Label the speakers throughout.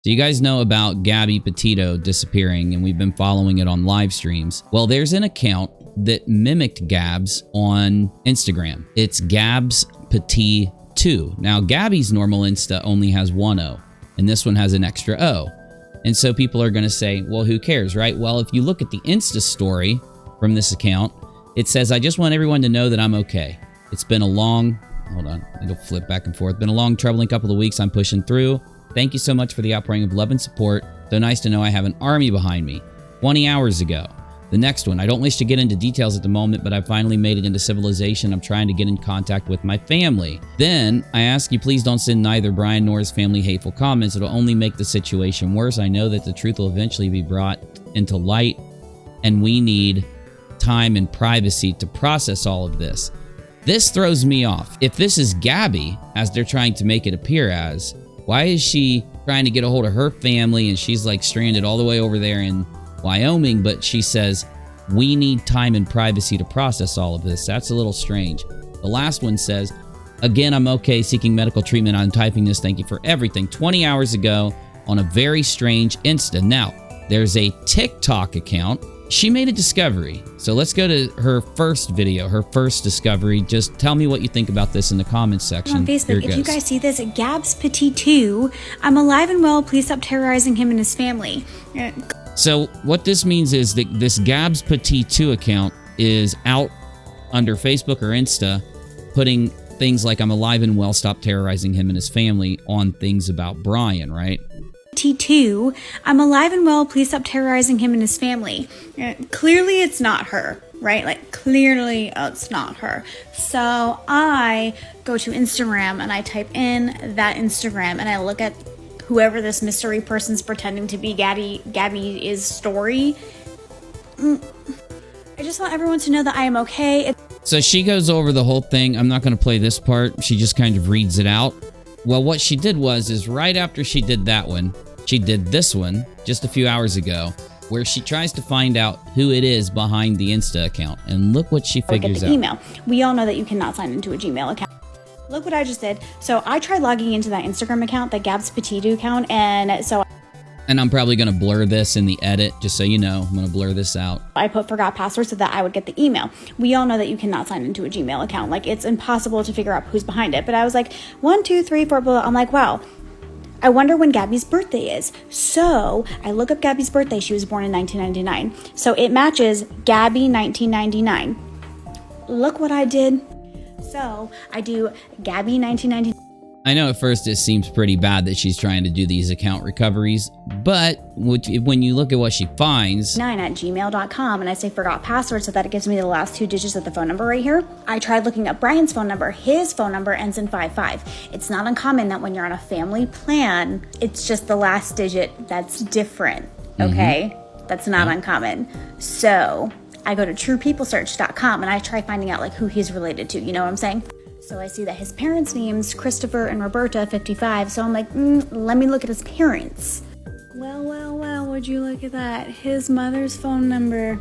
Speaker 1: So you guys know about Gabby Petito disappearing, and we've been following it on live streams. Well, there's an account that mimicked Gabs on Instagram. It's Gabs Petito. Now, Gabby's normal Insta only has one O, and this one has an extra O. And so people are going to say, well, who cares, right? Well, if you look at the Insta story from this account, it says, I just want everyone to know that I'm okay. It's been a long, hold on, it'll flip back and forth. Been a long, troubling couple of weeks. I'm pushing through. Thank you so much for the outpouring of love and support. So nice to know I have an army behind me. 20 hours ago. The next one, I don't wish to get into details at the moment, but I finally made it into civilization. I'm trying to get in contact with my family. Then I ask you, please don't send neither Brian nor his family hateful comments. It'll only make the situation worse. I know that the truth will eventually be brought into light, and we need time and privacy to process all of this. This throws me off. If this is Gabby, as they're trying to make it appear as, why is she trying to get a hold of her family and she's like stranded all the way over there in Wyoming, but she says, we need time and privacy to process all of this? That's a little strange. The last one says, again, I'm okay seeking medical treatment. I'm typing this. Thank you for everything. 20 hours ago on a very strange Insta. Now, there's a TikTok account. She made a discovery. So let's go to her first video, her first discovery. Just tell me what you think about this in the comments section.
Speaker 2: On Facebook, if you guys see this, Gabs Petito, I'm alive and well. Please stop terrorizing him and his family.
Speaker 1: So what this means is that this Gabs Petito account is out under Facebook or Insta, putting things like, I'm alive and well, stop terrorizing him and his family on things about Brian, right?
Speaker 2: T2, I'm alive and well, please stop terrorizing him and his family. Clearly it's not her, right? Like, clearly it's not her. So I go to Instagram and I type in that Instagram and I look at whoever this mystery person's pretending to be Gabby is story. I just want everyone to know that I am okay.
Speaker 1: So she goes over the whole thing. I'm not going to play this part. She just kind of reads it out. Well, what she did is right after she did that one, she did this one just a few hours ago, where she tries to find out who it is behind the Insta account. And look what she figures out.
Speaker 2: Email. We all know that you cannot sign into a Gmail account. Look what I just did. So I tried logging into that Instagram account, the Gabs Petito account, and so...
Speaker 1: And I'm probably going to blur this in the edit, just so you know. I'm going to blur this out.
Speaker 2: I put forgot password so that I would get the email. We all know that you cannot sign into a Gmail account. Like, it's impossible to figure out who's behind it. But I was like, 1, 2, 3, 4, blah, blah. I'm like, wow, I wonder when Gabby's birthday is. So I look up Gabby's birthday. She was born in 1999. So it matches Gabby 1999. Look what I did. So I do Gabby 1999.
Speaker 1: I know at first it seems pretty bad that she's trying to do these account recoveries, but when you look at what she finds...
Speaker 2: 9@gmail.com, and I say forgot password so that it gives me the last 2 digits of the phone number right here. I tried looking up Brian's phone number. His phone number ends in 55. It's not uncommon that when you're on a family plan, it's just the last digit that's different, okay? That's not uncommon. So I go to truepeoplesearch.com and I try finding out like who he's related to, you know what I'm saying? So I see that his parents' names, Christopher and Roberta, 55. So I'm like, let me look at his parents. Well, would you look at that? His mother's phone number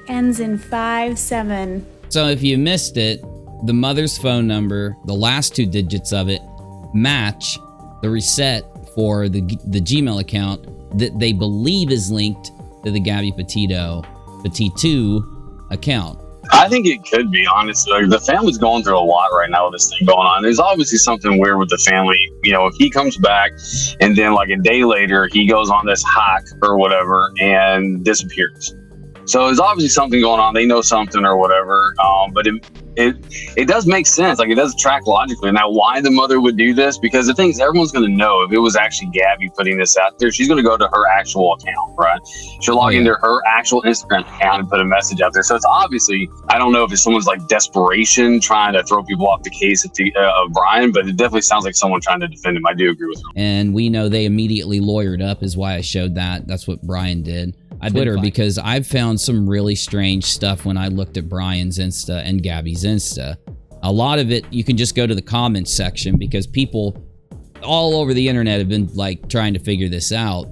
Speaker 2: ends in 57.
Speaker 1: So if you missed it, the mother's phone number, the last 2 digits of it, match the reset for the Gmail account that they believe is linked to the Gabby Petito account.
Speaker 3: I think it could be, honestly. Like, the family's going through a lot right now with this thing going on. There's obviously something weird with the family. You know, if he comes back and then like a day later he goes on this hike or whatever and disappears. So there's obviously something going on. They know something or whatever. But it does make sense. Like, it does track logically. Now, why the mother would do this? Because the thing is, everyone's going to know if it was actually Gabby putting this out there. She's going to go to her actual account, right? She'll log into her actual Instagram account and put a message out there. So it's obviously, I don't know if it's someone's like desperation trying to throw people off the case of Brian, but it definitely sounds like someone trying to defend him. I do agree with her.
Speaker 1: And we know they immediately lawyered up, is why I showed that. That's what Brian did. Twitter, because I've found some really strange stuff when I looked at Brian's Insta and Gabby's Insta. A lot of it, you can just go to the comments section because people all over the internet have been like trying to figure this out.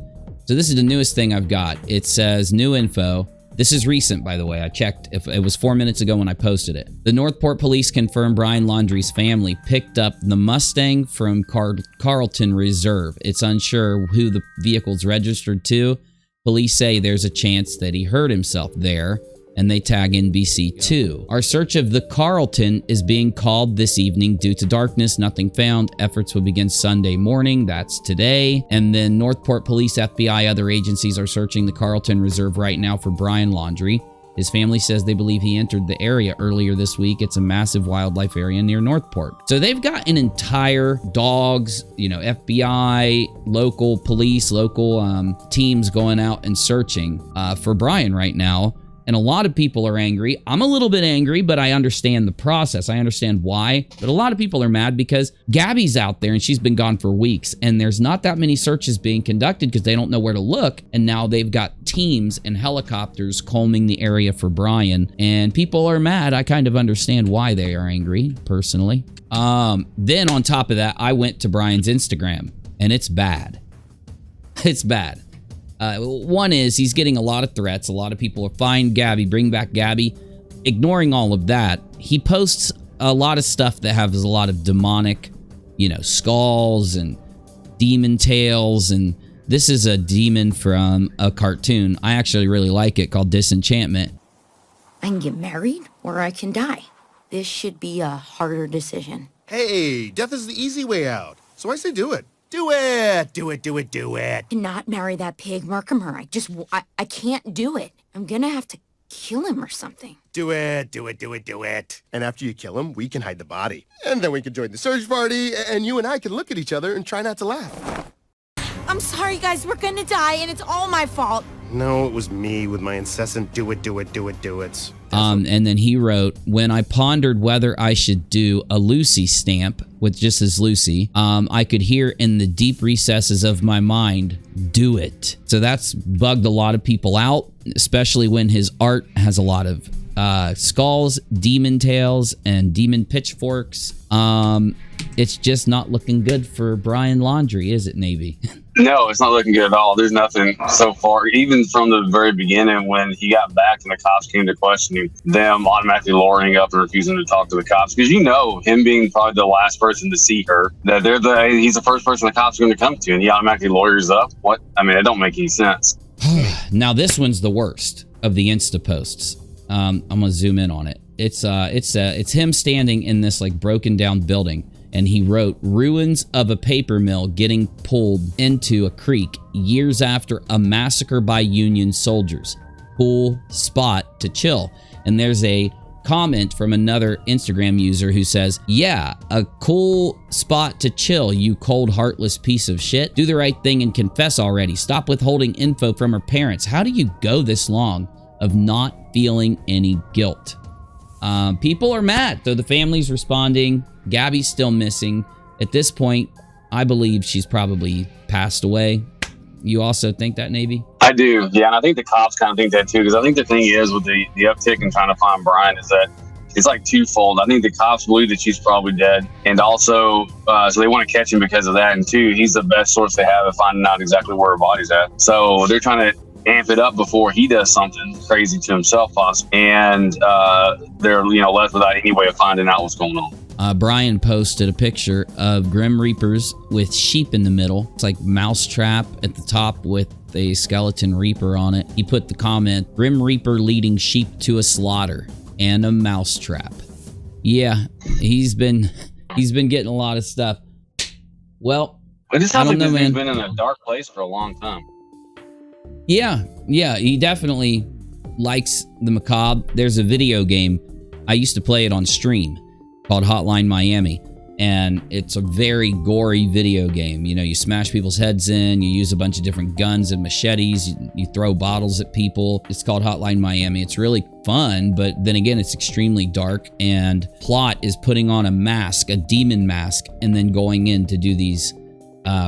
Speaker 1: So this is the newest thing I've got. It says new info. This is recent, by the way. I checked. If it was 4 minutes ago when I posted it. The Northport police confirmed Brian Laundrie's family picked up the Mustang from Carlton Reserve. It's unsure who the vehicle's registered to. Police say there's a chance that he hurt himself there, and they tag NBC2. Our search of the Carlton is being called this evening due to darkness. Nothing found. Efforts will begin Sunday morning. That's today. And then Northport Police, FBI, other agencies are searching the Carlton Reserve right now for Brian Laundrie. His family says they believe he entered the area earlier this week. It's a massive wildlife area near Northport. So they've got an entire dogs, FBI, local police, local teams going out and searching for Brian right now. And a lot of people are angry. I'm a little bit angry, but I understand the process. I understand why. But a lot of people are mad because Gabby's out there and she's been gone for weeks. And there's not that many searches being conducted because they don't know where to look. And now they've got teams and helicopters combing the area for Brian. And people are mad. I kind of understand why they are angry, personally. Then on top of that, I went to Brian's Instagram. And it's bad. It's bad. One is he's getting a lot of threats. A lot of people are, find Gabby, bring back Gabby. Ignoring all of that, he posts a lot of stuff that has a lot of demonic, skulls and demon tails. And this is a demon from a cartoon. I actually really like it, called Disenchantment.
Speaker 4: I can get married or I can die. This should be a harder decision.
Speaker 5: Hey, death is the easy way out. So I say do it. Do it! Do it, do it, do it.
Speaker 4: Cannot marry that pig, Markham. I can't do it. I'm gonna have to kill him or something.
Speaker 5: Do it, do it, do it, do it. And after you kill him, we can hide the body. And then we can join the search party, and you and I can look at each other and try not to laugh.
Speaker 4: I'm sorry, guys. We're gonna die, and it's all my fault.
Speaker 5: No, it was me with my incessant do it, do it, do it, do it.
Speaker 1: And then he wrote, when I pondered whether I should do a Lucy stamp with just as Lucy, I could hear in the deep recesses of my mind, do it. So that's bugged a lot of people out, especially when his art has a lot of skulls, demon tails, and demon pitchforks. It's just not looking good for Brian Laundrie, is it, Navy?
Speaker 3: No, it's not looking good at all. There's nothing so far. Even from the very beginning, when he got back and the cops came to question him, them automatically lowering up and refusing to talk to the cops. Because him being probably the last person to see her, that he's the first person the cops are going to come to, and he automatically lawyers up. What? I mean, it don't make any sense.
Speaker 1: Now this one's the worst of the Insta posts. I'm gonna zoom in on it. It's him standing in this broken down building. And he wrote, ruins of a paper mill getting pulled into a creek years after a massacre by Union soldiers. Cool spot to chill. And there's a comment from another Instagram user who says, yeah, a cool spot to chill, you cold, heartless piece of shit. Do the right thing and confess already. Stop withholding info from her parents. How do you go this long of not feeling any guilt? People are mad, though the family's responding. Gabby's still missing. At this point, I believe she's probably passed away. You also think that, Navy?
Speaker 3: I do, yeah, and I think the cops kind of think that too, because I think the thing is with the uptick in trying to find Brian is that it's twofold. I think the cops believe that she's probably dead, and also, so they want to catch him because of that, and two, he's the best source they have of finding out exactly where her body's at. So they're trying to amp it up before he does something crazy to himself, possibly, and they're left without any way of finding out what's going on.
Speaker 1: Brian posted a picture of Grim Reapers with sheep in the middle. It's like mousetrap at the top with a skeleton reaper on it. He put the comment, Grim Reaper leading sheep to a slaughter, and a mousetrap. Yeah, he's been getting a lot of stuff. Well,
Speaker 3: it just sounds
Speaker 1: I don't know, man.
Speaker 3: He's been in a dark place for a long time.
Speaker 1: Yeah, he definitely likes the macabre. There's a video game. I used to play it on stream called Hotline Miami, and it's a very gory video game. You smash people's heads in, you use a bunch of different guns and machetes, you throw bottles at people. It's called Hotline Miami. It's really fun, but then again, it's extremely dark, and plot is putting on a mask, a demon mask, and then going in to do these,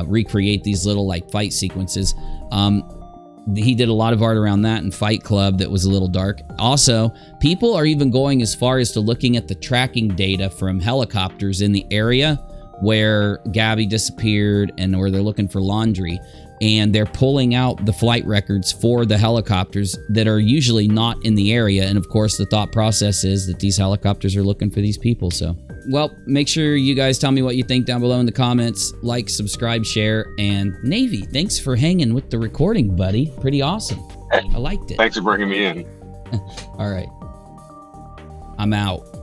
Speaker 1: recreate these little fight sequences. He did a lot of art around that in Fight Club that was a little dark. Also, people are even going as far as to looking at the tracking data from helicopters in the area where Gabby disappeared and where they're looking for Laundrie. and they're pulling out the flight records for the helicopters that are usually not in the area. And of course, the thought process is that these helicopters are looking for these people. So, well, make sure you guys tell me what you think down below in the comments. Like, subscribe, share, and Navy, thanks for hanging with the recording, buddy. Pretty awesome. I liked it.
Speaker 3: Thanks for bringing me in.
Speaker 1: All right. I'm out.